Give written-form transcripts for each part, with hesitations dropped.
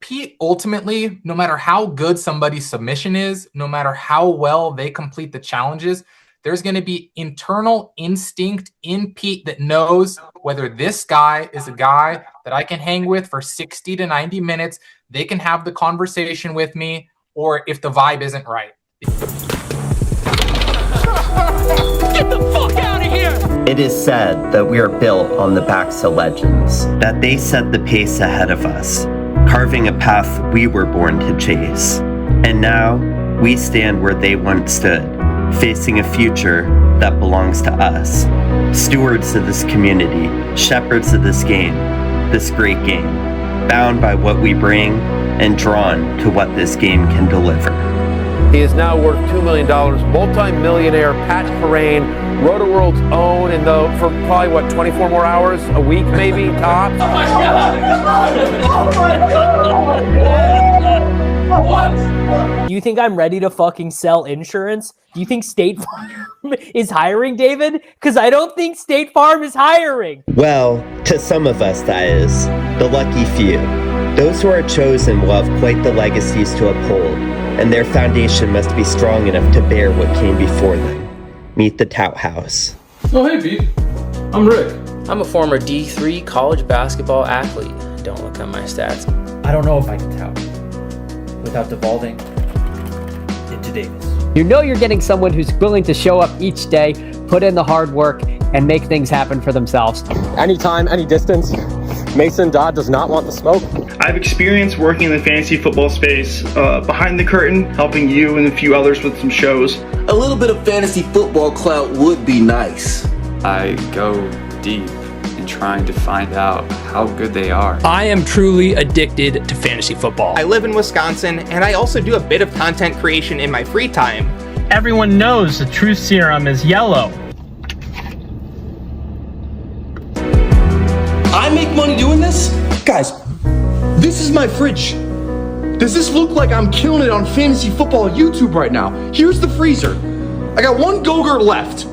Pete, ultimately, no matter how good somebody's submission is, no matter how well they complete the challenges, there's going to be internal instinct in Pete that knows whether this guy is a guy that I can hang with for 60 to 90 minutes, they can have the conversation with me, or if the vibe isn't right. Get the fuck out of here! It is said that we are built on the backs of legends, that they set the pace ahead of us, carving a path we were born to chase. And now, we stand where they once stood, facing a future that belongs to us. Stewards of this community, shepherds of this game, this great game, bound by what we bring and drawn to what this game can deliver. He is now worth $2 million, multi-millionaire, Pat Perrine, Roto-World's own, and for probably, 24 more hours a week, maybe, tops? Oh my God! Oh my God! What? Do you think I'm ready to fucking sell insurance? Do you think State Farm is hiring, David? Because I don't think State Farm is hiring. Well, to some of us, that is. The lucky few. Those who are chosen will have quite the legacies to uphold, and their foundation must be strong enough to bear what came before them. Meet the Tout House. Oh, hey, Pete. I'm Rick. I'm a former D3 college basketball athlete. Don't look at my stats. I don't know if I can tout without devolving into Davis. You know you're getting someone who's willing to show up each day, put in the hard work, and make things happen for themselves. Anytime, any distance. Mason Dodd does not want the smoke. I've experienced working in the fantasy football space, behind the curtain, helping you and a few others with some shows. A little bit of fantasy football clout would be nice. I go deep in trying to find out how good they are. I am truly addicted to fantasy football. I live in Wisconsin, and I also do a bit of content creation in my free time. Everyone knows the truth serum is yellow. I make money doing this? Guys, this is my fridge. Does this look like I'm killing it on fantasy football YouTube right now? Here's the freezer. I got one Go-Gurt left.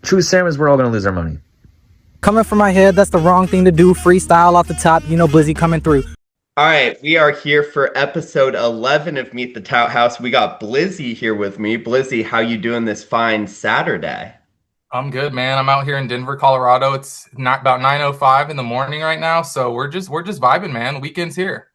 Truth serum is we're all gonna lose our money. Coming from my head, that's the wrong thing to do. Freestyle off the top, you know, Blizzy coming through. All right, we are here for episode 11 of Meet the Tout House. We got Blizzy here with me. Blizzy, how you doing this fine Saturday? I'm good, man. I'm out here in Denver, Colorado. It's not about 9:05 in the morning right now, so we're just vibing, man. The weekend's here.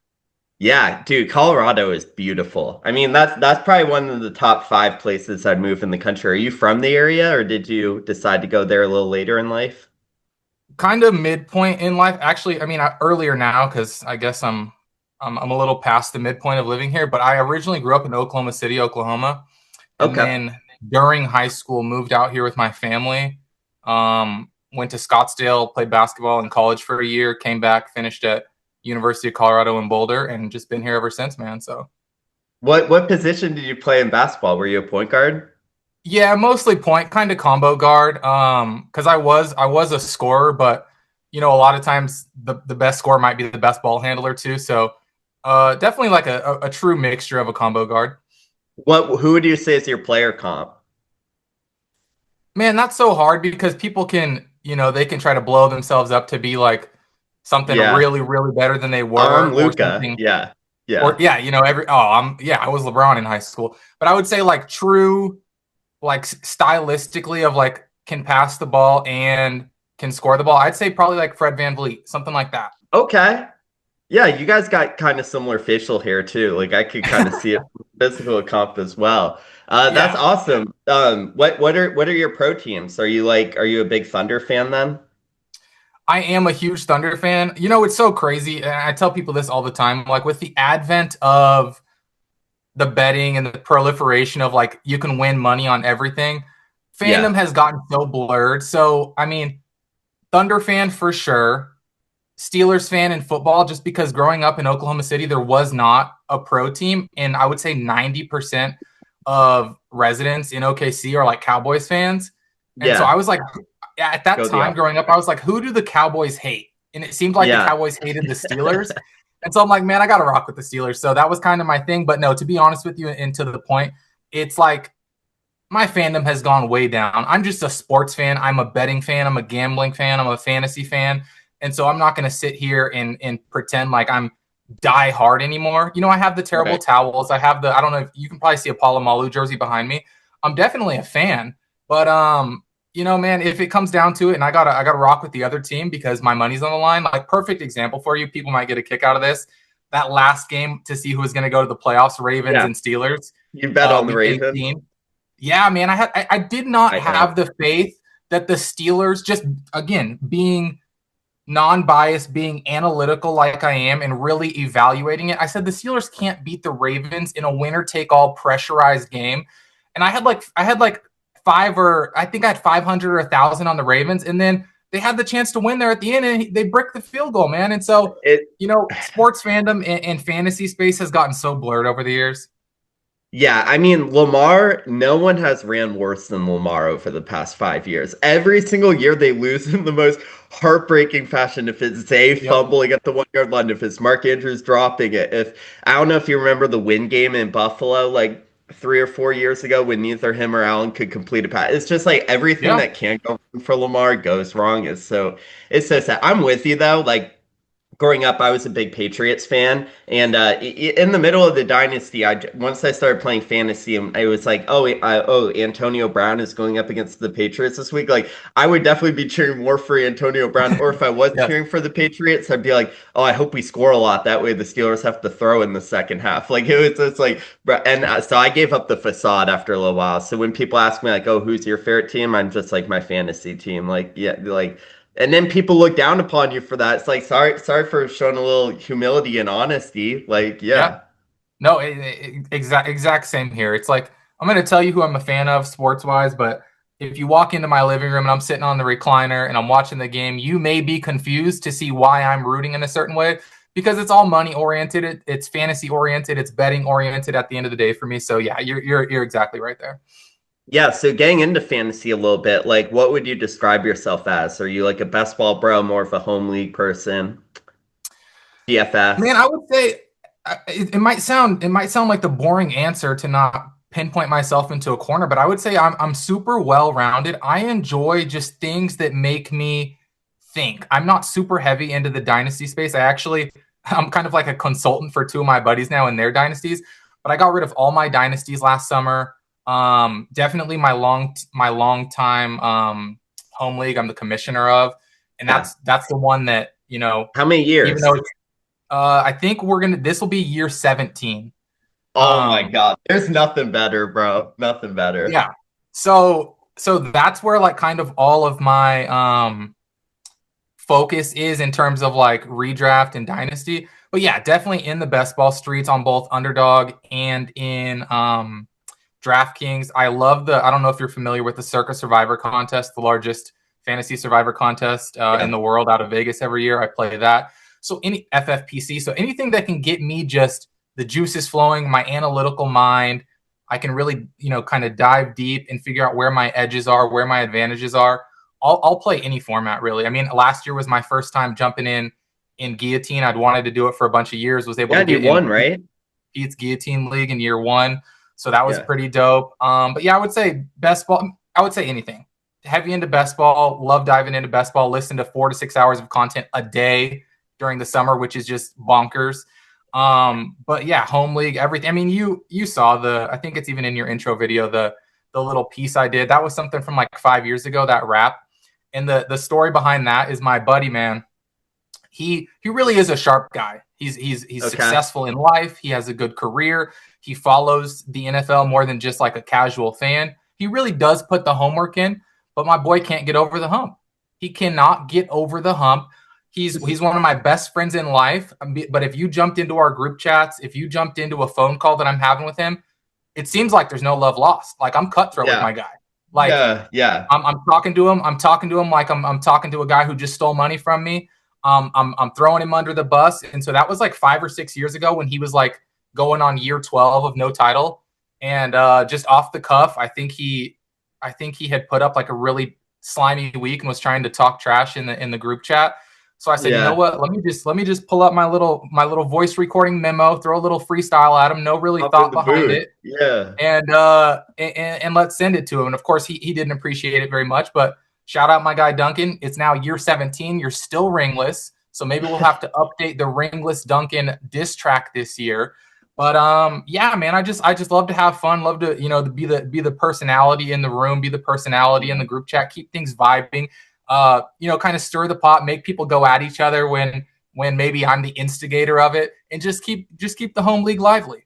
Yeah, dude, Colorado is beautiful. I mean, that's probably one of the top 5 places I'd move in the country. Are you from the area, or did you decide to go there a little later in life? Kind of midpoint in life, actually. I mean, earlier now, because I guess I'm a little past the midpoint of living here. But I originally grew up in Oklahoma City, Oklahoma, and then during high school, moved out here with my family. Went to Scottsdale, played basketball in college for a year, came back, finished at University of Colorado in Boulder, and just been here ever since, man. So, what position did you play in basketball? Were you a point guard? Yeah, mostly point, kind of combo guard. Because I was a scorer, but you know, a lot of times the best scorer might be the best ball handler too. So, definitely like a true mixture of a combo guard. Who would you say is your player comp? Man, that's so hard because people can, you know, they can try to blow themselves up to be like something really, really better than they were. I'm Luka. Yeah. Or you know, I was LeBron in high school. But I would say like true, like stylistically of like can pass the ball and can score the ball. I'd say probably like Fred VanVleet, something like that. Okay. Yeah, you guys got kind of similar facial hair too. Like I could kind of see it physical comp as well. That's awesome. What are your pro teams? Are you a big Thunder fan then? I am a huge Thunder fan. You know, it's so crazy. And I tell people this all the time. Like with the advent of the betting and the proliferation of like you can win money on everything, fandom has gotten so blurred. So I mean, Thunder fan for sure. Steelers fan in football, just because growing up in Oklahoma City, there was not a pro team. And I would say 90% of residents in OKC are like Cowboys fans. And so I was like, at that time growing up, I was like, who do the Cowboys hate? And it seemed like the Cowboys hated the Steelers. And so I'm like, man, I got to rock with the Steelers. So that was kind of my thing. But no, to be honest with you, and to the point, it's like my fandom has gone way down. I'm just a sports fan. I'm a betting fan. I'm a gambling fan. I'm a fantasy fan. And so I'm not going to sit here and pretend like I'm die hard anymore. You know, I have the terrible towels. I have I don't know if you can probably see a Palomalu jersey behind me. I'm definitely a fan, but you know, man, if it comes down to it and I gotta rock with the other team because my money's on the line, like perfect example for you. People might get a kick out of this. That last game to see who was going to go to the playoffs, Ravens and Steelers. You bet on the week Ravens. 18. Yeah, man, I did not have the faith that the Steelers, just again being non-biased, being analytical like I am and really evaluating it. I said the Steelers can't beat the Ravens in a winner-take-all pressurized game. And I had like 500 or 1,000 on the Ravens, and then they had the chance to win there at the end, and they bricked the field goal, man. And so, you know, sports fandom and fantasy space has gotten so blurred over the years. Yeah, I mean, Lamar, no one has ran worse than Lamar over the past 5 years. Every single year they lose in the most heartbreaking fashion. If it's Zay fumbling at the 1-yard line, if it's Mark Andrews dropping it, I don't know if you remember the win game in Buffalo, like 3 or 4 years ago when neither him or Allen could complete a pass. It's just like everything that can't go wrong for Lamar goes wrong. It's so sad. I'm with you though, like, growing up, I was a big Patriots fan, and in the middle of the dynasty, once I started playing fantasy, I was like, Antonio Brown is going up against the Patriots this week. Like, I would definitely be cheering more for Antonio Brown, or if I was cheering for the Patriots, I'd be like, oh, I hope we score a lot. That way, the Steelers have to throw in the second half. Like, it's like, and so I gave up the facade after a little while. So when people ask me like, oh, who's your favorite team? I'm just like my fantasy team. Like, yeah, like. And then people look down upon you for that. It's like, sorry for showing a little humility and honesty. Like, yeah. No, exact same here. It's like, I'm going to tell you who I'm a fan of sports-wise, but if you walk into my living room and I'm sitting on the recliner and I'm watching the game, you may be confused to see why I'm rooting in a certain way because it's all money-oriented. It's fantasy-oriented. It's betting-oriented at the end of the day for me. So, yeah, you're exactly right there. Yeah, so getting into fantasy a little bit, like what would you describe yourself as? Are you like a best ball bro, more of a home league person? DFS? Man, I would say it might sound like the boring answer to not pinpoint myself into a corner, but I would say I'm super well-rounded. I enjoy just things that make me think. I'm not super heavy into the dynasty space. I'm kind of like a consultant for two of my buddies now in their dynasties, but I got rid of all my dynasties last summer. Definitely my long time home league I'm the commissioner of, and that's the one that, you know, how many years? Even though I think this will be year 17. Oh my god, there's nothing better, bro. Nothing better. Yeah. So that's where like kind of all of my focus is in terms of like redraft and dynasty. But yeah, definitely in the best ball streets on both Underdog and in DraftKings. I love I don't know if you're familiar with the Circa Survivor contest, the largest fantasy survivor contest in the world out of Vegas every year. I play that. So any FFPC, so anything that can get me just the juices flowing, my analytical mind, I can really, you know, kind of dive deep and figure out where my edges are, where my advantages are. I'll play any format really. I mean, last year was my first time jumping in Guillotine. I'd wanted to do it for a bunch of years. Was able to get one, right? Pete's Guillotine League in year 1. So that was pretty dope. But yeah, I would say best ball. I would say anything. Heavy into best ball. Love diving into best ball. Listen to 4 to 6 hours of content a day during the summer, which is just bonkers. But yeah, home league, everything. I mean, you saw I think it's even in your intro video, the little piece I did. That was something from like 5 years ago, that rap. And the story behind that is my buddy, man. He really is a sharp guy. He's successful in life. He has a good career. He follows the NFL more than just like a casual fan. He really does put the homework in, but my boy can't get over the hump. He cannot get over the hump. He's one of my best friends in life. But if you jumped into our group chats, if you jumped into a phone call that I'm having with him, it seems like there's no love lost. Like I'm cutthroat with my guy. Like I'm talking to him. I'm talking to him like I'm talking to a guy who just stole money from me. I'm throwing him under the bus. And so that was like 5 or 6 years ago when he was like going on year 12 of no title. And just off the cuff, I think he had put up like a really slimy week and was trying to talk trash in the group chat. So I said, you know what? Let me just pull up my little voice recording memo, throw a little freestyle at him, no really thought behind it. Yeah. And let's send it to him. And of course he didn't appreciate it very much, but Shout out my guy Duncan. It's now year 17. You're still ringless. So maybe we'll have to update the ringless Duncan diss track this year. But yeah, man, I just love to have fun, love to, you know, be the personality in the room, be the personality in the group chat, keep things vibing, you know, kind of stir the pot, make people go at each other when maybe I'm the instigator of it, and just keep the home league lively.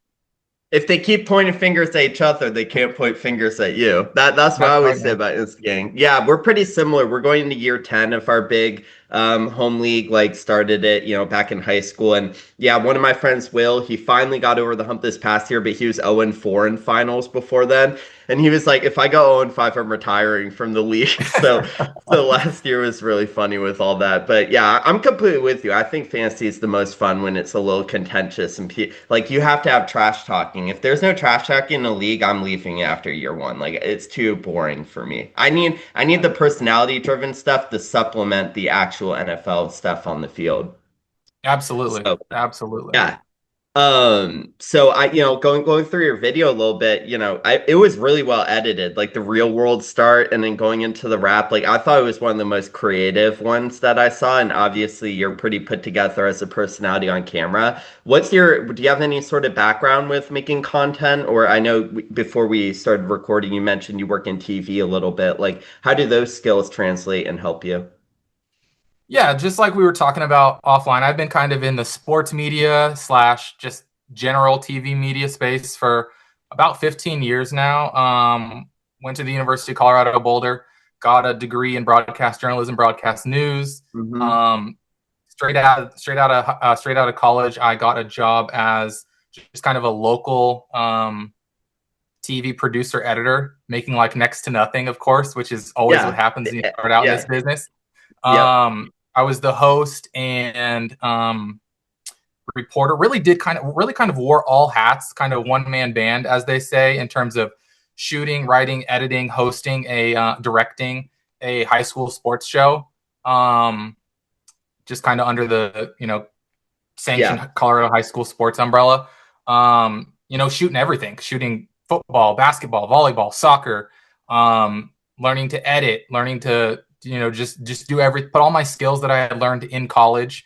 If they keep pointing fingers at each other, they can't point fingers at you. That's what I always say about instigating. Yeah, we're pretty similar. We're going into year 10 of our big home league, like started it, you know, back in high school. And yeah, one of my friends, Will, he finally got over the hump this past year, but he was 0-4 in finals before then. And he was like, if I go 0-5, I'm retiring from the league. So last year was really funny with all that. But yeah, I'm completely with you. I think fantasy is the most fun when it's a little contentious and like you have to have trash talking. If there's no trash talking in the league, I'm leaving after year 1. Like it's too boring for me. I need the personality driven stuff to supplement the actual NFL stuff on the field. Absolutely. So, absolutely. Yeah. So I, you know, going through your video a little bit, you know, it was really well edited, like the real world start and then going into the rap. Like I thought it was one of the most creative ones that I saw. And obviously you're pretty put together as a personality on camera. Do you have any sort of background with making content? Or I know before we started recording, you mentioned you work in TV a little bit. Like how do those skills translate and help you? Yeah, just like we were talking about offline, I've been kind of in the sports media / just general TV media space for about 15 years now. Went to the University of Colorado Boulder, got a degree in broadcast journalism, broadcast news. Mm-hmm. Straight out of college, I got a job as just kind of a local TV producer editor, making like next to nothing, of course, which is always what happens when you start out in this business. I was the host and reporter. Really kind of wore all hats, kind of one-man band, as they say, in terms of shooting, writing, editing, hosting, directing a high school sports show. Just kind of under the, you know, sanctioned Colorado high school sports umbrella. You know, shooting everything, shooting football, basketball, volleyball, soccer, learning to edit, learning to, you know, just do put all my skills that I had learned in college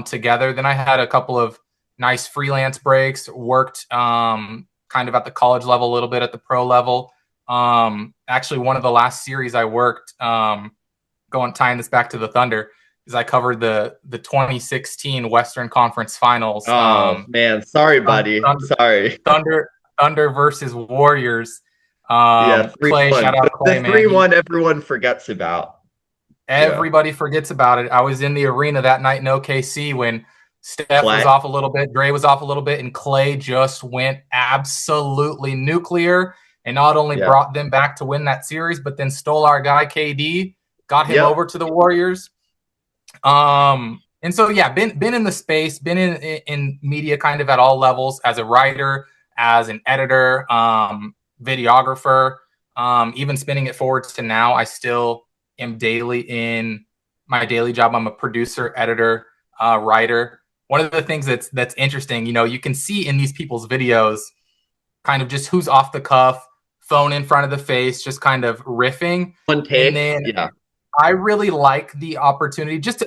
together. Then I had a couple of nice freelance breaks, worked kind of at the college level, a little bit at the pro level. Actually, one of the last series I worked, tying this back to the Thunder, is I covered the 2016 Western Conference Finals. Oh man, sorry, buddy. Sorry. Thunder versus Warriors. Yeah, Clay, shout out to Clay, the 3-1 everyone forgets about. Everybody forgets about it. I was in the arena that night in OKC when Steph was off a little bit, Dre was off a little bit, and Clay just went absolutely nuclear and not only brought them back to win that series, but then stole our guy KD, got him over to the Warriors. And so yeah, been in the space, been in media kind of at all levels, as a writer, as an editor, videographer, even spinning it forward to now. I still am daily in my daily job. I'm a producer, editor, writer. One of the things that's interesting, you know, you can see in these people's videos kind of just who's off the cuff, phone in front of the face, just kind of riffing. One take. And then I really like the opportunity, just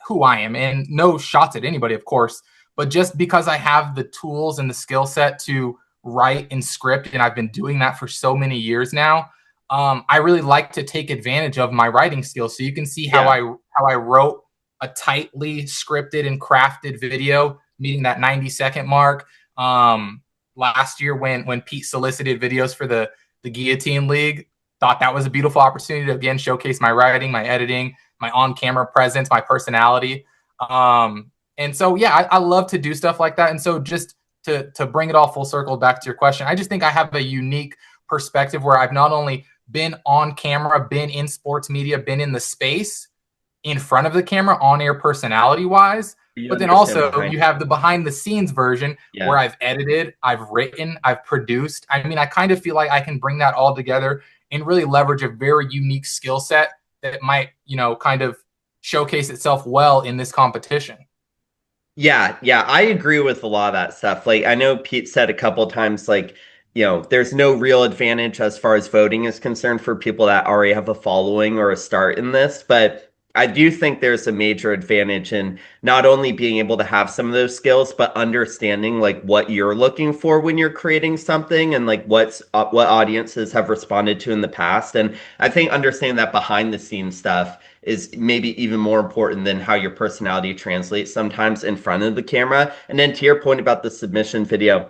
who I am, and no shots at anybody, of course, but just because I have the tools and the skill set to write and script, and I've been doing that for so many years now. I really like to take advantage of my writing skills. So you can see how I wrote a tightly scripted and crafted video, meeting that 90-second mark. Last year when Pete solicited videos for the Guillotine League, thought that was a beautiful opportunity to again showcase my writing, my editing, my on-camera presence, my personality. And so yeah, I love to do stuff like that. And so just to bring it all full circle back to your question, I just think I have a unique perspective where I've not only been on camera, been in sports media, been in the space in front of the camera, on-air personality-wise, but then also you have the behind-the-scenes version where I've edited, I've written, I've produced. I mean, I kind of feel like I can bring that all together and really leverage a very unique skill set that might, you know, kind of showcase itself well in this competition. Yeah, I agree with a lot of that stuff. Like, I know Pete said a couple of times, like, there's no real advantage as far as voting is concerned for people that already have a following or a start in this. But I do think there's a major advantage in not only being able to have some of those skills, but understanding like what you're looking for when you're creating something and like what audiences have responded to in the past. And I think understanding that behind the scenes stuff is maybe even more important than how your personality translates sometimes in front of the camera. And then to your point about the submission video,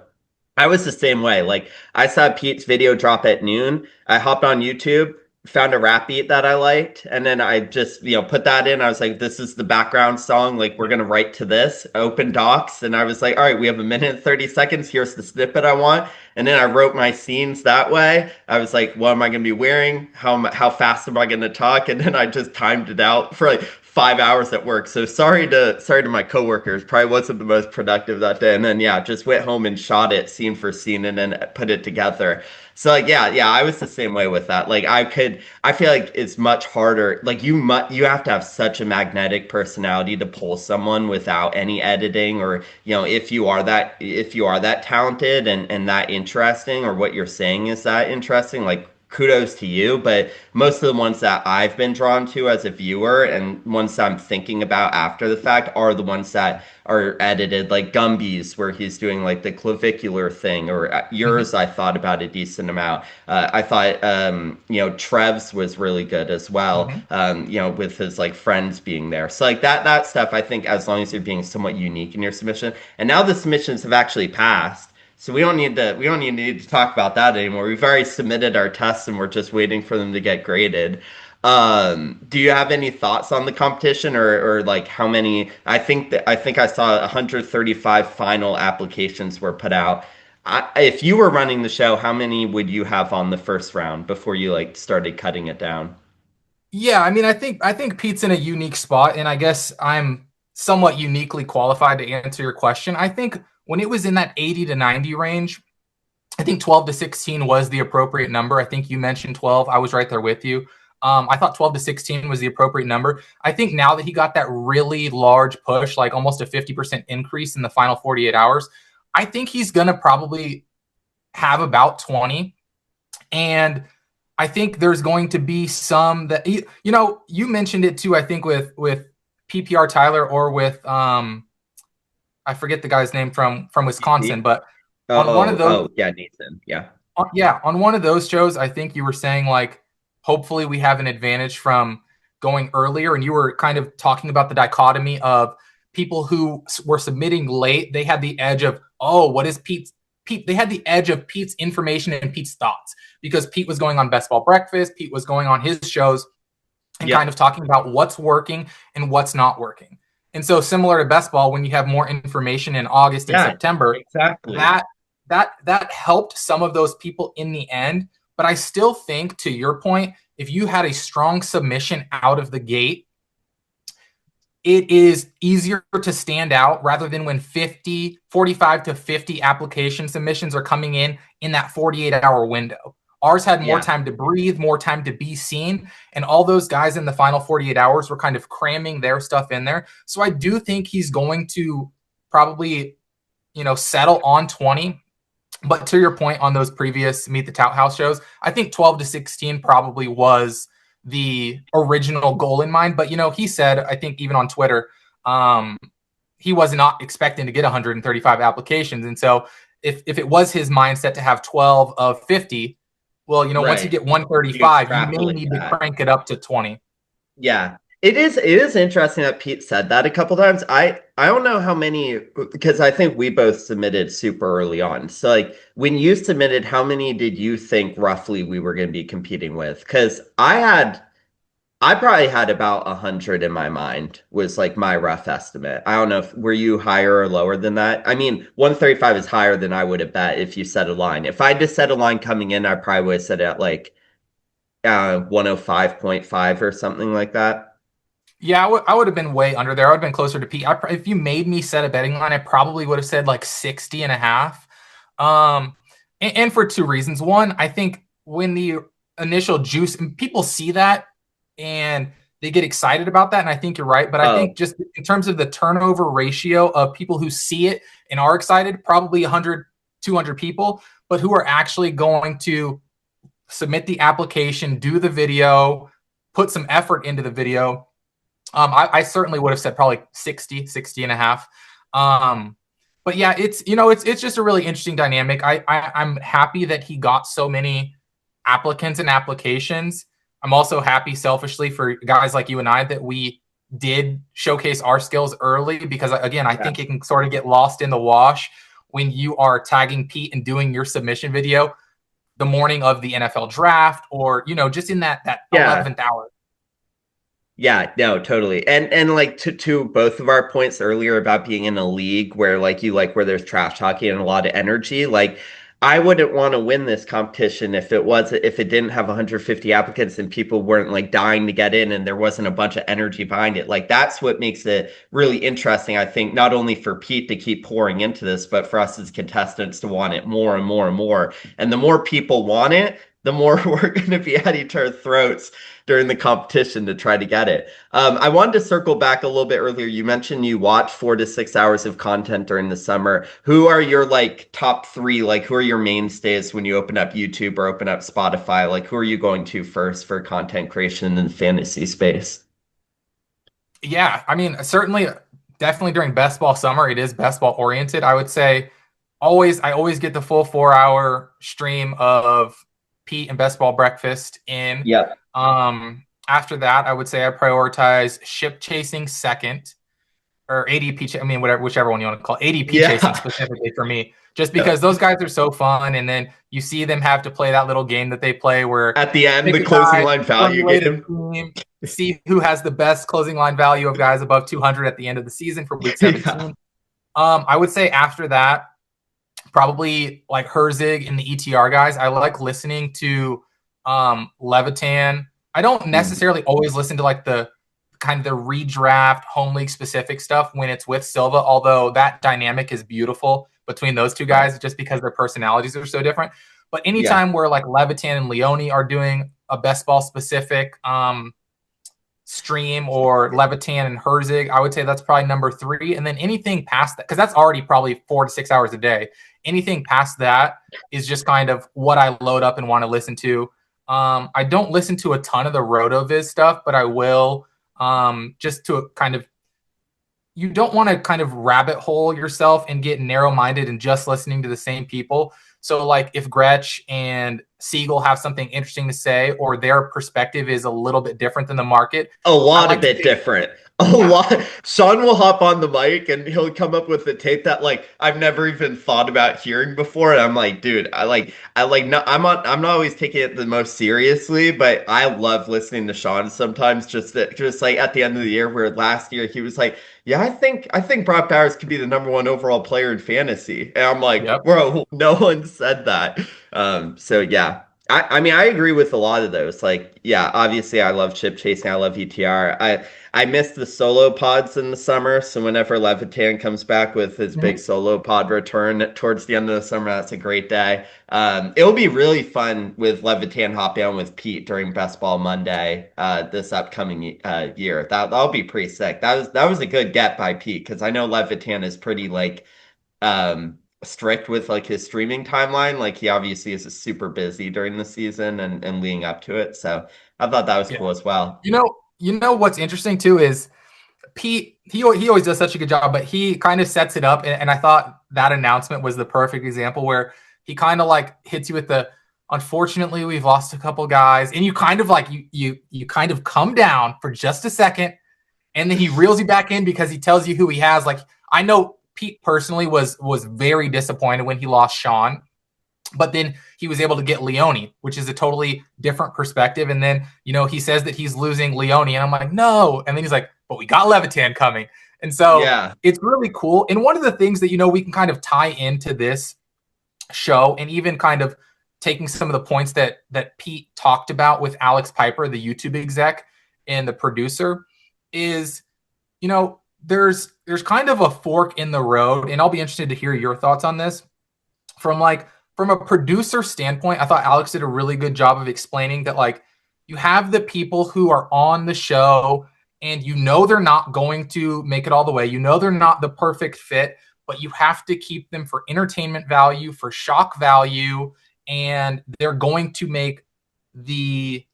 I was the same way. Like I saw Pete's video drop at noon. I hopped on YouTube, found a rap beat that I liked, and then I just, put that in. I was like, this is the background song. Like we're going to write to this, open docs. And I was like, all right, we have 1 minute and 30 seconds. Here's the snippet I want. And then I wrote my scenes that way. I was like, what am I going to be wearing? How fast am I going to talk? And then I just timed it out for like 5 hours at work. So sorry to my coworkers. Probably wasn't the most productive that day. And then just went home and shot it scene for scene and then put it together. So like I was the same way with that. Like I feel like it's much harder. Like you have to have such a magnetic personality to pull someone without any editing, or if you are that talented and that interesting, or what you're saying is that interesting, like kudos to you. But most of the ones that I've been drawn to as a viewer and ones that I'm thinking about after the fact are the ones that are edited, like Gumby's, where he's doing like the clavicular thing, or yours. I thought about a decent amount. I thought Trev's was really good as well. With his like friends being there. So like that stuff, I think, as long as you're being somewhat unique in your submission. And now the submissions have actually passed. So we don't need to talk about that anymore. We've already submitted our tests and we're just waiting for them to get graded. Do you have any thoughts on the competition, or like how many? I think I saw 135 final applications were put out. If you were running the show, how many would you have on the first round before you like started cutting it down? Yeah, I mean, I think Pete's in a unique spot, and I guess I'm somewhat uniquely qualified to answer your question. I think when it was in that 80 to 90 range, I think 12 to 16 was the appropriate number. I think you mentioned 12. I was right there with you. I thought 12 to 16 was the appropriate number. I think now that he got that really large push, like almost a 50% increase in the final 48 hours, I think he's going to probably have about 20. And I think there's going to be some that, you mentioned it too, I think with PPR Tyler, or with, I forget the guy's name from Wisconsin, but on one of those. Nathan. Yeah. On one of those shows, I think you were saying like, hopefully we have an advantage from going earlier. And you were kind of talking about the dichotomy of people who were submitting late. They had the edge of, what is Pete? They had the edge of Pete's information and Pete's thoughts, because Pete was going on Best Ball Breakfast. Pete was going on his shows and kind of talking about what's working and what's not working. And so similar to Best Ball, when you have more information in August and September, exactly. that helped some of those people in the end. But I still think, to your point, if you had a strong submission out of the gate, it is easier to stand out rather than when 45 to 50 application submissions are coming in that 48-hour window. Ours had more time to breathe, more time to be seen, and all those guys in the final 48 hours were kind of cramming their stuff in there. So I do think he's going to probably, settle on 20. But to your point on those previous Meet the Tout House shows, I think 12 to 16 probably was the original goal in mind. But, he said, I think even on Twitter, he was not expecting to get 135 applications. And so if it was his mindset to have 12 of 50, well, once you get 135, you may need to crank it up to 20. Yeah. It is interesting that Pete said that a couple times. I don't know how many, because I think we both submitted super early on. So like when you submitted, how many did you think roughly we were going to be competing with? Because I probably had about 100 in my mind, was like my rough estimate. I don't know were you higher or lower than that? I mean, 135 is higher than I would have bet if you set a line. If I just set a line coming in, I probably would have set it at like 105.5 or something like that. Yeah, I would have been way under there. I would have been closer to Pete. If you made me set a betting line, I probably would have said like 60 and a half. And for two reasons. One, I think when the initial juice, people see that and they get excited about that. And I think you're right. But I think just in terms of the turnover ratio of people who see it and are excited, probably 100, 200 people. but who are actually going to submit the application, do the video, put some effort into the video. I certainly would have said probably 60 and a half. But yeah, it's just a really interesting dynamic. I'm happy that he got so many applicants and applications. I'm also happy selfishly for guys like you and I that we did showcase our skills early, because again, I think it can sort of get lost in the wash when you are tagging Pete and doing your submission video the morning of the NFL draft, or, just in that 11th hour. Yeah, no, totally. And like to both of our points earlier about being in a league where where there's trash talking and a lot of energy, like I wouldn't want to win this competition if it didn't have 150 applicants and people weren't like dying to get in and there wasn't a bunch of energy behind it. Like that's what makes it really interesting, I think, not only for Pete to keep pouring into this, but for us as contestants to want it more and more and more. And the more people want it, the more we're going to be at each other's throats during the competition to try to get it. I wanted to circle back a little bit earlier. You mentioned you watch 4 to 6 hours of content during the summer. Who are your top 3? Like, who are your mainstays when you open up YouTube or open up Spotify? Like, who are you going to first for content creation in the fantasy space? Yeah, I mean, certainly, definitely during best ball summer, it is best ball oriented. I would say I always get the full 4-hour stream of Pete and Best Ball Breakfast in. Yeah. After that, I would say I prioritize ship chasing second, or ADP. I mean, whichever one you want to call it. ADP chasing specifically for me, just because those guys are so fun, and then you see them have to play that little game that they play where at the end the closing line value game. See who has the best closing line value of guys above 200 at the end of the season for week 17. Yeah. I would say after that, probably like Herzig and the ETR guys. I like listening to Levitan. I don't necessarily always listen to like the kind of the redraft home league specific stuff when it's with Silva, although that dynamic is beautiful between those two guys just because their personalities are so different. But anytime where like Levitan and Leone are doing a best ball specific stream, or Levitan and Herzig, I would say that's probably number 3. And then anything past that, because that's already probably 4 to 6 hours a day. Anything past that is just kind of what I load up and want to listen to. I don't listen to a ton of the RotoViz stuff, but I will, just to kind of, you don't want to kind of rabbit hole yourself and get narrow-minded and just listening to the same people. So like if Gretsch and Siegel have something interesting to say, or their perspective is a little bit different than the market. A lot different. A lot. Sean will hop on the mic and he'll come up with a tape that like I've never even thought about hearing before, and I'm like, dude, I'm not always taking it the most seriously, but I love listening to Sean sometimes. Just like at the end of the year, where last year he was like, yeah, I think Brock Bowers could be the #1 overall player in fantasy, and I'm like, bro, no one said that. So yeah. I mean, I agree with a lot of those. Like, yeah, obviously I love chip chasing. I love ETR. I miss the solo pods in the summer. So whenever Levitan comes back with his big solo pod return towards the end of the summer, that's a great day. It'll be really fun with Levitan hopping on with Pete during Best Ball Monday this upcoming year. That'll be pretty sick. That was a good get by Pete, because I know Levitan is pretty like strict with like his streaming timeline. Like he obviously is super busy during the season and leading up to it. So I thought that was cool as well. You know what's interesting too is Pete, he always does such a good job, but he kind of sets it up, and I thought that announcement was the perfect example where he kind of like hits you with the, unfortunately we've lost a couple guys, and you kind of like you kind of come down for just a second, and then he reels you back in because he tells you who he has. Like, I know Pete personally was very disappointed when he lost Sean, but then he was able to get Leone, which is a totally different perspective. And then, he says that he's losing Leone, and I'm like, no. And then he's like, but we got Levitan coming. And so It's really cool. And one of the things that, we can kind of tie into this show, and even kind of taking some of the points that Pete talked about with Alex Piper, the YouTube exec and the producer, is, there's kind of a fork in the road, and I'll be interested to hear your thoughts on this. From a producer standpoint, I thought Alex did a really good job of explaining that, like, you have the people who are on the show and they're not going to make it all the way. They're not the perfect fit, but you have to keep them for entertainment value, for shock value, and they're going to make the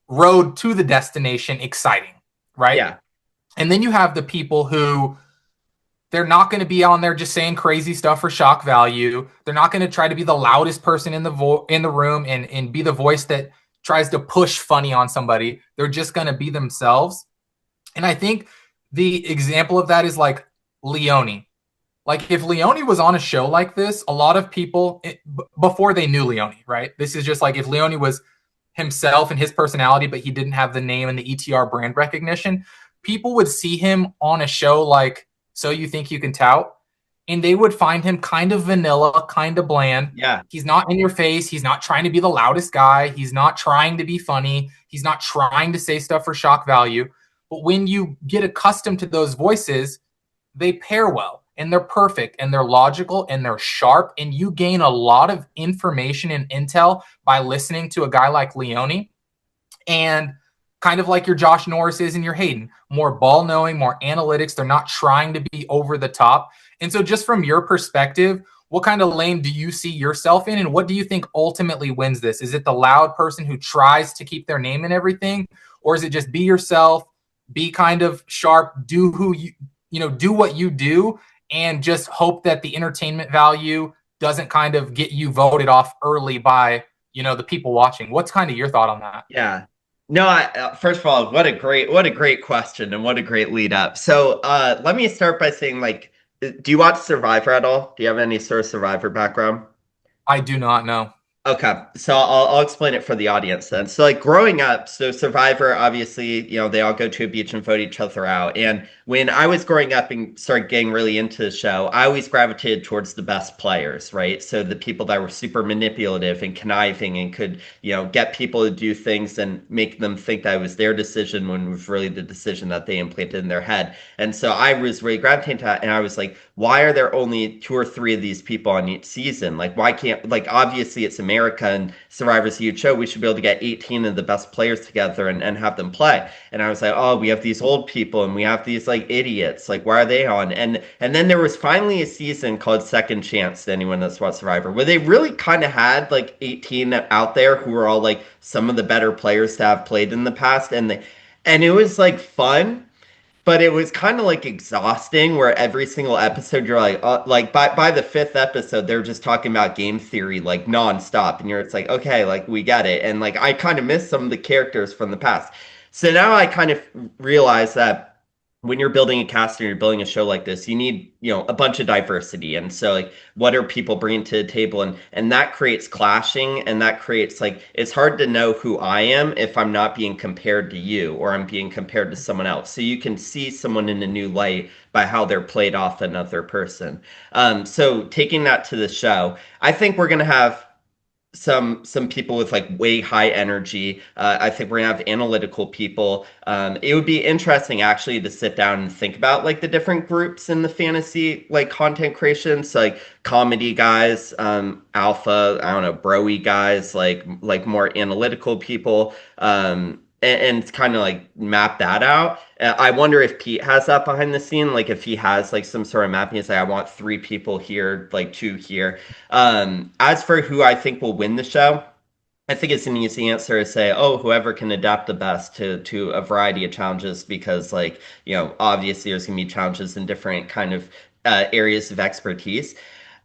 road to the destination exciting, right? Yeah. And then you have the people who they're not going to be on there just saying crazy stuff for shock value. They're not going to try to be the loudest person in the room and be the voice that tries to push funny on somebody. They're just going to be themselves. And I think the example of that is like Leone. Like if Leone was on a show like this, a lot of people before they knew Leone, right? This is just like if Leone was himself and his personality, but he didn't have the name and the ETR brand recognition, people would see him on a show like So You Think You Can Tout, and they would find him kind of vanilla, kind of bland. Yeah. He's not in your face. He's not trying to be the loudest guy. He's not trying to be funny. He's not trying to say stuff for shock value. But when you get accustomed to those voices, they pair well, and they're perfect, and they're logical, and they're sharp, and you gain a lot of information and intel by listening to a guy like Leone. And kind of like your Josh Norrises and your Hayden, more ball knowing, more analytics. They're not trying to be over the top. And so just from your perspective, what kind of lane do you see yourself in? And what do you think ultimately wins this? Is it the loud person who tries to keep their name in everything? Or is it just be yourself, be kind of sharp, do what you do, and just hope that the entertainment value doesn't kind of get you voted off early by, the people watching? What's kind of your thought on that? Yeah. No, first of all, what a great question and what a great lead up. So let me start by saying, like, do you watch Survivor at all? Do you have any sort of Survivor background? I do not know. Okay, so I'll explain it for the audience then. So like growing up, so Survivor, obviously, they all go to a beach and vote each other out. And when I was growing up and started getting really into the show, I always gravitated towards the best players, right? So the people that were super manipulative and conniving and could, get people to do things and make them think that it was their decision when it was really the decision that they implanted in their head. And so I was really gravitating to that, and I was like, why are there only 2 or 3 of these people on each season? Like, why can't, like, obviously it's America and Survivor's a huge show. We should be able to get 18 of the best players together and have them play. And I was like, oh, we have these old people and we have these like idiots. Like, why are they on? And then there was finally a season called Second Chance to anyone that's watched Survivor, where they really kind of had like 18 out there who were all like some of the better players to have played in the past. And it was like fun. But it was kind of like exhausting, where every single episode you're like, by the 5th episode, they're just talking about game theory like nonstop, and it's like, okay, like we get it, and like I kind of miss some of the characters from the past. So now I kind of realize that when you're building a cast and you're building a show like this, you need, a bunch of diversity. And so like, what are people bringing to the table? And that creates clashing, and that creates like, it's hard to know who I am if I'm not being compared to you or I'm being compared to someone else. So you can see someone in a new light by how they're played off another person. So taking that to the show, I think we're going to have some people with like way high energy. I think we're gonna have analytical people. It would be interesting actually to sit down and think about like the different groups in the fantasy like content creation. So like comedy guys, alpha, I don't know, bro-y guys, like more analytical people. And kind of like map that out. I wonder if Pete has that behind the scene, like if he has like some sort of mapping. He's like, I want 3 people here, like 2 here. As for who I think will win the show, I think it's an easy answer to say, oh, whoever can adapt the best to a variety of challenges, because like, obviously there's gonna be challenges in different kind of areas of expertise.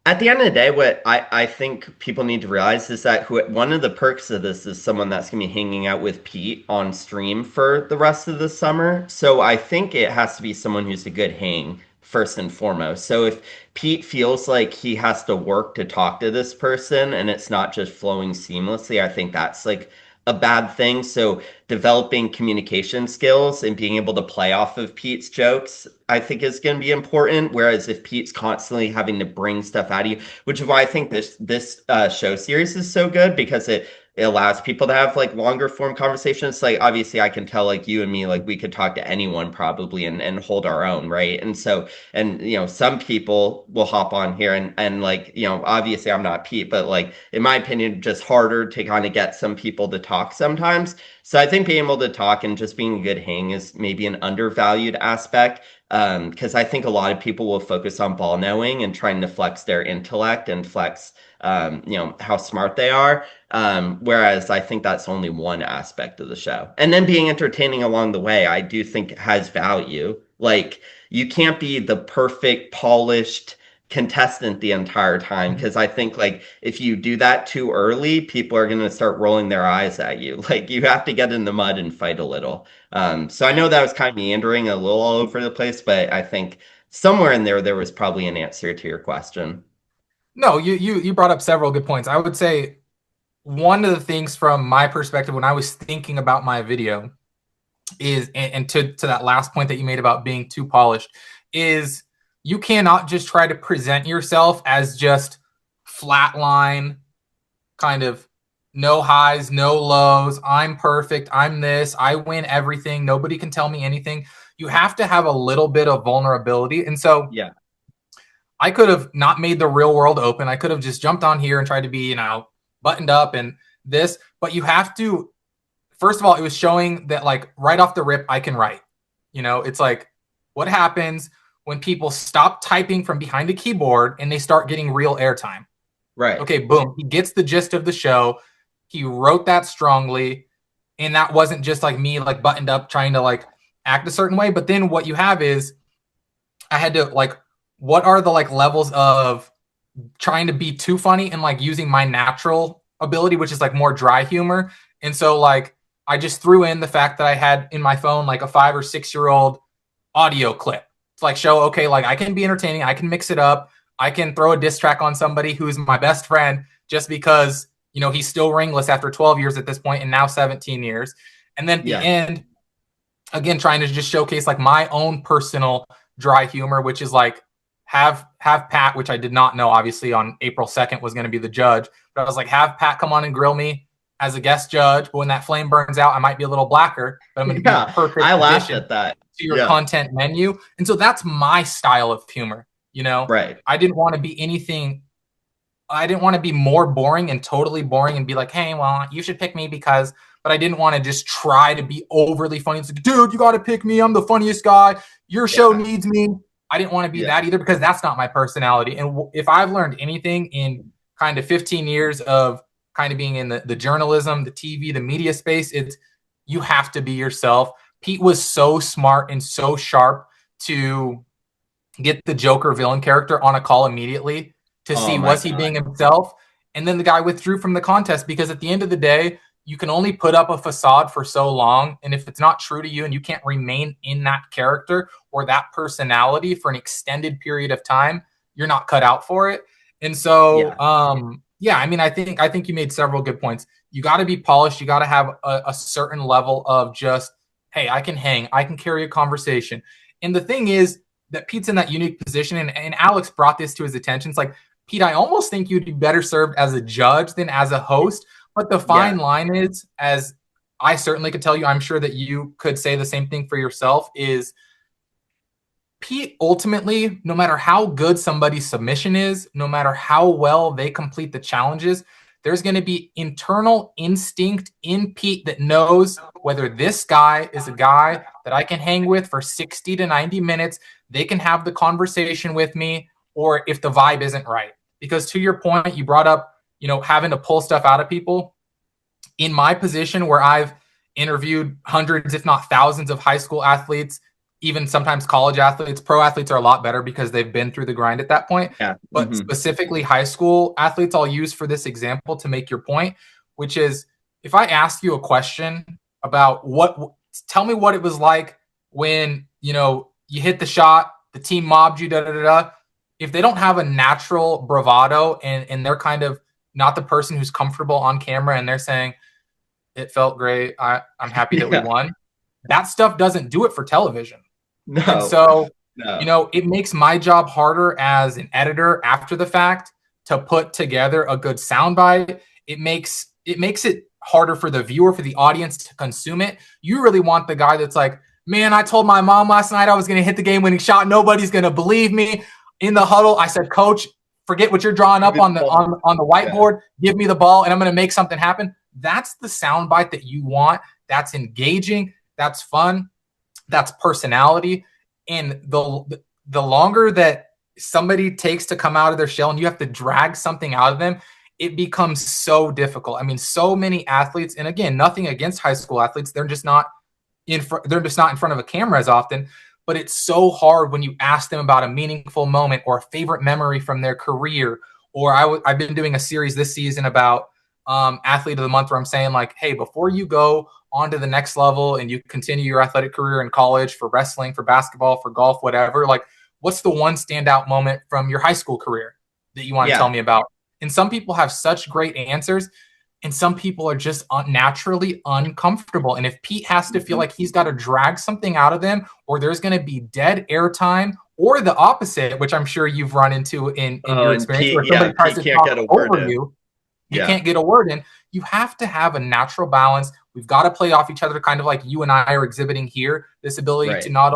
At the end of the day, what I think people need to realize is that one of the perks of this is someone that's going to be hanging out with Pete on stream for the rest of the summer. So I think it has to be someone who's a good hang, first and foremost. So if Pete feels like he has to work to talk to this person and it's not just flowing seamlessly, I think that's like a bad thing. So developing communication skills and being able to play off of Pete's jokes, I think is going to be important. Whereas if Pete's constantly having to bring stuff out of you, which is why I think this show series is so good, because it allows people to have like longer form conversations. Like obviously I can tell like you and me, like we could talk to anyone probably and hold our own, right? And so, and some people will hop on here and like, obviously I'm not Pete, but like in my opinion, just harder to kind of get some people to talk sometimes. So I think being able to talk and just being a good hang is maybe an undervalued aspect, because I think a lot of people will focus on ball knowing and trying to flex their intellect and flex, how smart they are. Whereas I think that's only one aspect of the show. And then being entertaining along the way, I do think has value. Like, you can't be the perfect, polished contestant the entire time, because I think, like, if you do that too early, people are going to start rolling their eyes at you. Like, you have to get in the mud and fight a little. So I know that was kind of meandering a little all over the place, but I think somewhere in there was probably an answer to your question. No, you brought up several good points. I would say one of the things from my perspective when I was thinking about my video is, and to that last point that you made about being too polished, is you cannot just try to present yourself as just flatline, kind of no highs, no lows. I'm perfect. I'm this. I win everything. Nobody can tell me anything. You have to have a little bit of vulnerability. And so yeah, I could have not made the real world open. I could have just jumped on here and tried to be, buttoned up and this, but you have to, first of all, it was showing that, like, right off the rip, I can write. It's like, what happens when people stop typing from behind a keyboard and they start getting real airtime? Right. Okay, boom. He gets the gist of the show. He wrote that strongly. And that wasn't just like me, like, buttoned up trying to, like, act a certain way. But then what you have is I had to, like, what are the, like, levels of trying to be too funny and, like, using my natural ability, which is, like, more dry humor. And so, like, I just threw in the fact that I had in my phone, like, a 5 or 6 year old audio clip to, like, show, okay, like, I can be entertaining. I can mix it up. I can throw a diss track on somebody who's my best friend just because, he's still ringless after 12 years at this point and now 17 years. And then at the end, again, trying to just showcase, like, my own personal dry humor, which is, like, have Pat, which I did not know, obviously, on April 2nd was going to be the judge. But I was like, have Pat come on and grill me as a guest judge. But when that flame burns out, I might be a little blacker, but I'm going to be a perfect I laughed addition at that. to your content menu. And so that's my style of humor, Right. I didn't want to be anything. I didn't want to be more boring and totally boring and be like, hey, well, you should pick me because, but I didn't want to just try to be overly funny. It's like, dude, you got to pick me. I'm the funniest guy. Your show needs me. I didn't want to be that either because that's not my personality. And if I've learned anything in kind of 15 years of kind of being in the journalism, the TV, the media space, it's you have to be yourself. Pete was so smart and so sharp to get the Joker villain character on a call immediately to see was he being himself. And then the guy withdrew from the contest because at the end of the day, you can only put up a facade for so long. And if it's not true to you and you can't remain in that character or that personality for an extended period of time, you're not cut out for it. And so, I mean, I think you made several good points. You got to be polished. You got to have a certain level of just, hey, I can hang, I can carry a conversation. And the thing is that Pete's in that unique position. And Alex brought this to his attention. It's like, Pete, I almost think you'd be better served as a judge than as a host. But the fine line is, as I certainly could tell you, I'm sure that you could say the same thing for yourself, is Pete ultimately, no matter how good somebody's submission is, no matter how well they complete the challenges, there's going to be internal instinct in Pete that knows whether this guy is a guy that I can hang with for 60 to 90 minutes, they can have the conversation with me, or if the vibe isn't right. Because to your point, you brought up, having to pull stuff out of people. In my position where I've interviewed hundreds, if not thousands of high school athletes, even sometimes college athletes, pro athletes are a lot better because they've been through the grind at that point. Yeah. But specifically high school athletes I'll use for this example to make your point, which is if I ask you a question about tell me what it was like when, you hit the shot, the team mobbed you, if they don't have a natural bravado and they're kind of not the person who's comfortable on camera and they're saying, it felt great, I'm happy that we won. That stuff doesn't do it for television. No. And so, it makes my job harder as an editor after the fact to put together a good soundbite. It makes it harder for the viewer, for the audience to consume it. You really want the guy that's like, man, I told my mom last night I was going to hit the game-winning shot. Nobody's going to believe me. In the huddle, I said, Coach, forget what you're drawing up on the whiteboard. Give me the ball, and I'm going to make something happen. That's the soundbite that you want. that's engaging, that's fun, that's personality. And the longer that somebody takes to come out of their shell and you have to drag something out of them, it becomes so difficult. I mean, so many athletes, and again, nothing against high school athletes, they're just not in front of a camera as often, but it's so hard when you ask them about a meaningful moment or a favorite memory from their career. Or I've been doing a series this season about athlete of the month, where I'm saying, like, hey, before you go on to the next level and you continue your athletic career in college for wrestling, for basketball, for golf, whatever, like, what's the one standout moment from your high school career that you want to tell me about? And some people have such great answers, and some people are just naturally uncomfortable. And if Pete has to feel like he's got to drag something out of them, or there's going to be dead airtime, or the opposite, which I'm sure you've run into in your experience, Pete, where somebody tries to talk over you, you can't get a word in. You have to have a natural balance. We've got to play off each other, kind of like you and I are exhibiting here, this ability to not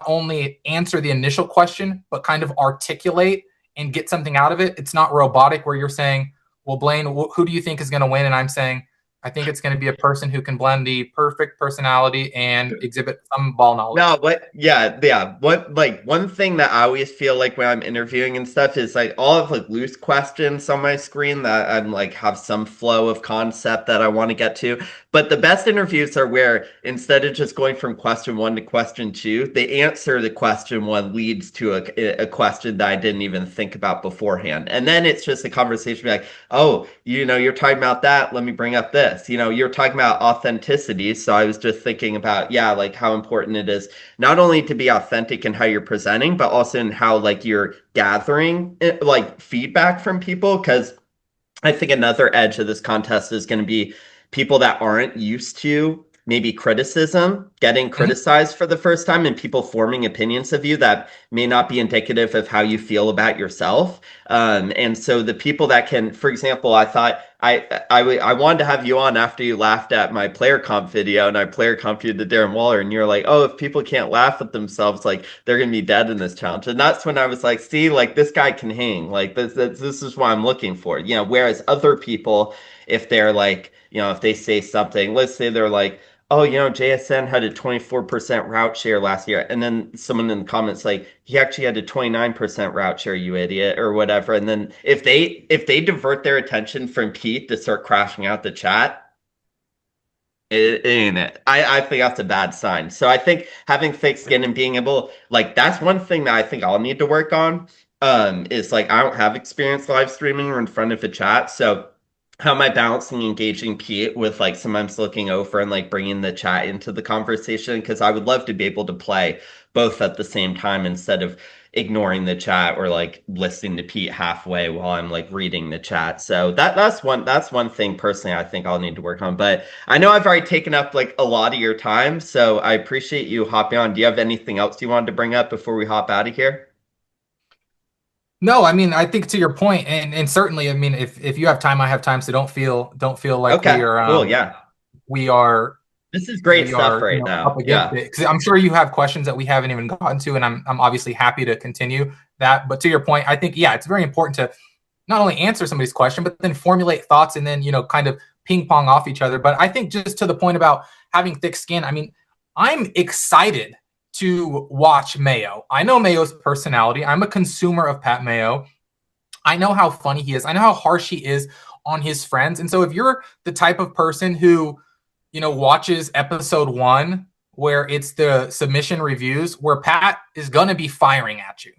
only answer the initial question, but kind of articulate and get something out of it. It's not robotic where you're saying, well, Blaine, who do you think is going to win? And I'm saying, I think it's going to be a person who can blend the perfect personality and exhibit some ball knowledge. No, but yeah. One thing that I always feel like when I'm interviewing and stuff is like all of like loose questions on my screen that I'm like have some flow of concept that I want to get to. But the best interviews are where instead of just going from question 1 to question 2, the answer to question 1 leads to a question that I didn't even think about beforehand. And then it's just a conversation like, oh, you're talking about that. Let me bring up this. You're talking about authenticity. So I was just thinking about, like how important it is not only to be authentic in how you're presenting, but also in how like you're gathering like feedback from people. Because I think another edge of this contest is going to be people that aren't used to maybe criticism, getting criticized for the first time, and people forming opinions of you that may not be indicative of how you feel about yourself. And so the people that can, for example, I thought I wanted to have you on after you laughed at my player comp video, and I player comped you to Darren Waller, and you're like, oh, if people can't laugh at themselves, like they're gonna be dead in this challenge. And that's when I was like, see, like this guy can hang. Like this is what I'm looking for. Whereas other people, if they're like, if they say something, let's say they're like, oh, JSN had a 24% route share last year. And then someone in the comments like, he actually had a 29% route share, you idiot, or whatever. And then if they divert their attention from Pete to start crashing out the chat, it ain't it. I think that's a bad sign. So I think having thick skin and being able, like, that's one thing that I think I'll need to work on, is like, I don't have experience live streaming or in front of a chat. So how am I balancing engaging Pete with like sometimes looking over and like bringing the chat into the conversation? Because I would love to be able to play both at the same time instead of ignoring the chat or like listening to Pete halfway while I'm like reading the chat. So that's one thing personally I think I'll need to work on. But I know I've already taken up like a lot of your time, so I appreciate you hopping on. Do you have anything else you wanted to bring up before we hop out of here? No, I mean, I think to your point, and certainly, I mean, if you have time, I have time, so don't feel like okay, we are cool, yeah. We are. This is great stuff right now. Yeah, because I'm sure you have questions that we haven't even gotten to, and I'm obviously happy to continue that. But to your point, I think it's very important to not only answer somebody's question, but then formulate thoughts and then kind of ping pong off each other. But I think just to the point about having thick skin, I mean, I'm excited to watch Mayo. I know Mayo's personality. I'm a consumer of Pat Mayo. I know how funny he is. I know how harsh he is on his friends. And so if you're the type of person who, watches episode 1, where it's the submission reviews, where Pat is going to be firing at you.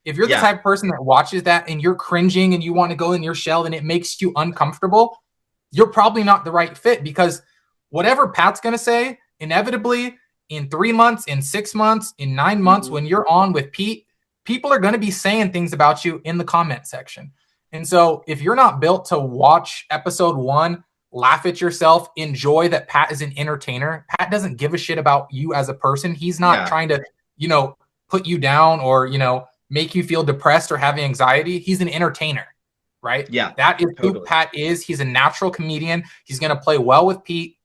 If you're the type of person that watches that and you're cringing and you want to go in your shell and it makes you uncomfortable, you're probably not the right fit, because whatever Pat's going to say, inevitably, in 3 months, in 6 months, in 9 months, when you're on with Pete, people are going to be saying things about you in the comment section. And so if you're not built to watch episode 1, laugh at yourself, enjoy that Pat is an entertainer. Pat doesn't give a shit about you as a person. He's not trying to, put you down or, make you feel depressed or have anxiety. He's an entertainer, right? Yeah. That is who Pat is. He's a natural comedian. He's going to play well with Pete.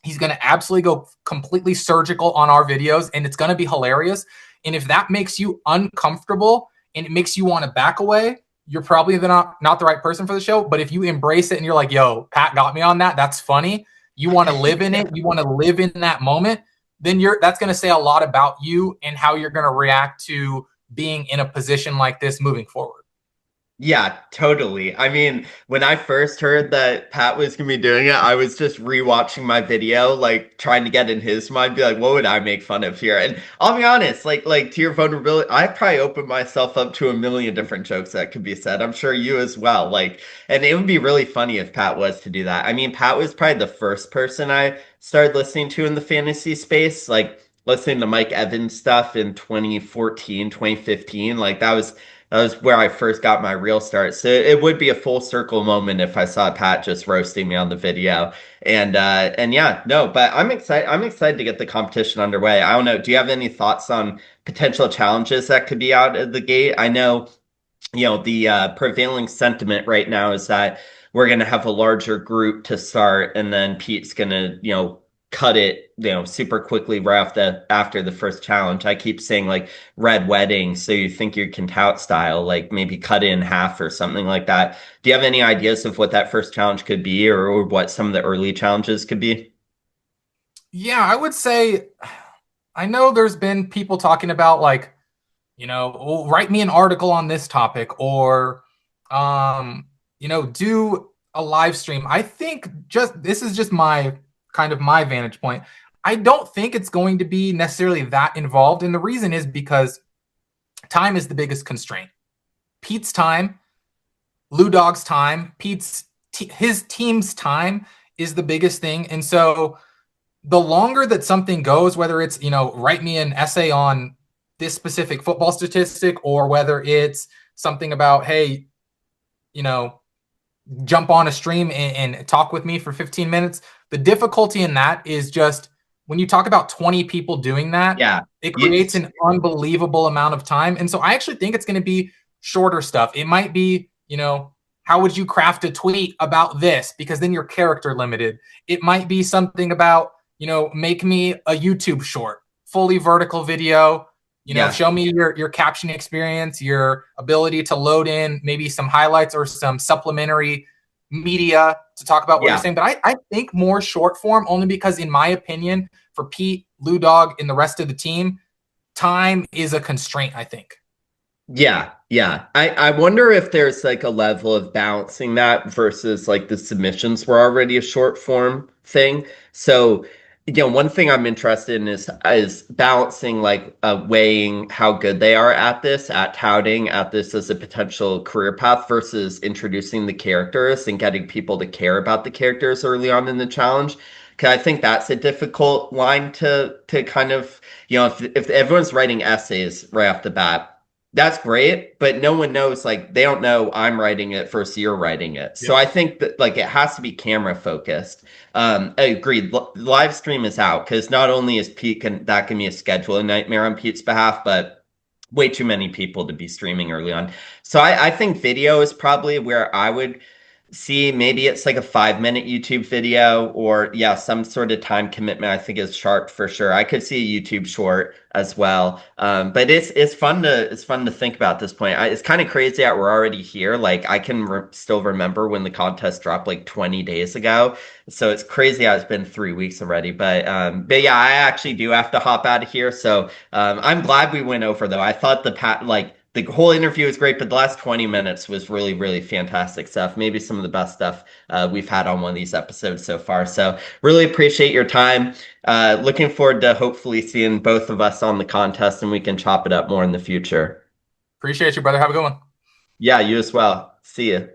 He's going to absolutely go completely surgical on our videos, and it's going to be hilarious. And if that makes you uncomfortable and it makes you want to back away, you're probably not the right person for the show. But if you embrace it and you're like, yo, Pat got me on that, that's funny, you want to live in it, you want to live in that moment, then that's going to say a lot about you and how you're going to react to being in a position like this moving forward. Yeah, totally. I mean, when I first heard that Pat was gonna be doing it, I was just rewatching my video, like trying to get in his mind, be like, what would I make fun of here? And I'll be honest, like to your vulnerability, I probably opened myself up to a million different jokes that could be said. I'm sure you as well. Like, and it would be really funny if Pat was to do that. I mean, Pat was probably the first person I started listening to in the fantasy space, like listening to Mike Evans stuff in 2014, 2015. Like that was where I first got my real start. So it would be a full circle moment if I saw Pat just roasting me on the video. And yeah, no, but I'm excited. I'm excited to get the competition underway. I don't know. Do you have any thoughts on potential challenges that could be out of the gate? I know, the prevailing sentiment right now is that we're going to have a larger group to start, and then Pete's going to, cut it, super quickly right after the first challenge. I keep saying like red wedding, so you think you can tout style, like maybe cut it in half or something like that. Do you have any ideas of what that first challenge could be, or what some of the early challenges could be? Yeah, I would say, I know there's been people talking about like, write me an article on this topic, or, do a live stream. I think this is just my vantage point. I don't think it's going to be necessarily that involved. And the reason is because time is the biggest constraint. Pete's time, Lou Dog's time, his team's time is the biggest thing. And so the longer that something goes, whether it's, write me an essay on this specific football statistic, or whether it's something about, hey, jump on a stream and talk with me for 15 minutes. The difficulty in that is just when you talk about 20 people doing that, it creates an unbelievable amount of time. And so I actually think it's going to be shorter stuff. It might be, how would you craft a tweet about this? Because then you're character limited. It might be something about, make me a YouTube short, fully vertical video, show me your caption experience, your ability to load in maybe some highlights or some supplementary media to talk about what you're saying. But I think more short form, only because in my opinion, for Pete, Lou Dog, and the rest of the team, time is a constraint, I think. Yeah. I wonder if there's like a level of balancing that versus like the submissions were already a short form thing. So, one thing I'm interested in is balancing, like weighing how good they are at touting at this as a potential career path versus introducing the characters and getting people to care about the characters early on in the challenge. Because I think that's a difficult line to kind of, if everyone's writing essays right off the bat, that's great, but no one knows, like, they don't know I'm writing it versus you're writing it. So I think that, like, it has to be camera focused. I agree. Live stream is out, because not only is Pete, that can be a scheduling nightmare on Pete's behalf, but way too many people to be streaming early on. So I think video is probably where I would see, maybe it's like a 5-minute YouTube video, or some sort of time commitment. I think is sharp for sure. I could see a YouTube short as well. But it's fun to think about at this point. It's kind of crazy that we're already here. Like, I can still remember when the contest dropped like 20 days ago. So it's crazy how it's been 3 weeks already. But yeah, I actually do have to hop out of here. So I'm glad we went over, though. I thought the whole interview was great, but the last 20 minutes was really, really fantastic stuff. Maybe some of the best stuff we've had on one of these episodes so far. So really appreciate your time. Looking forward to hopefully seeing both of us on the contest, and we can chop it up more in the future. Appreciate you, brother. Have a good one. Yeah, you as well. See you.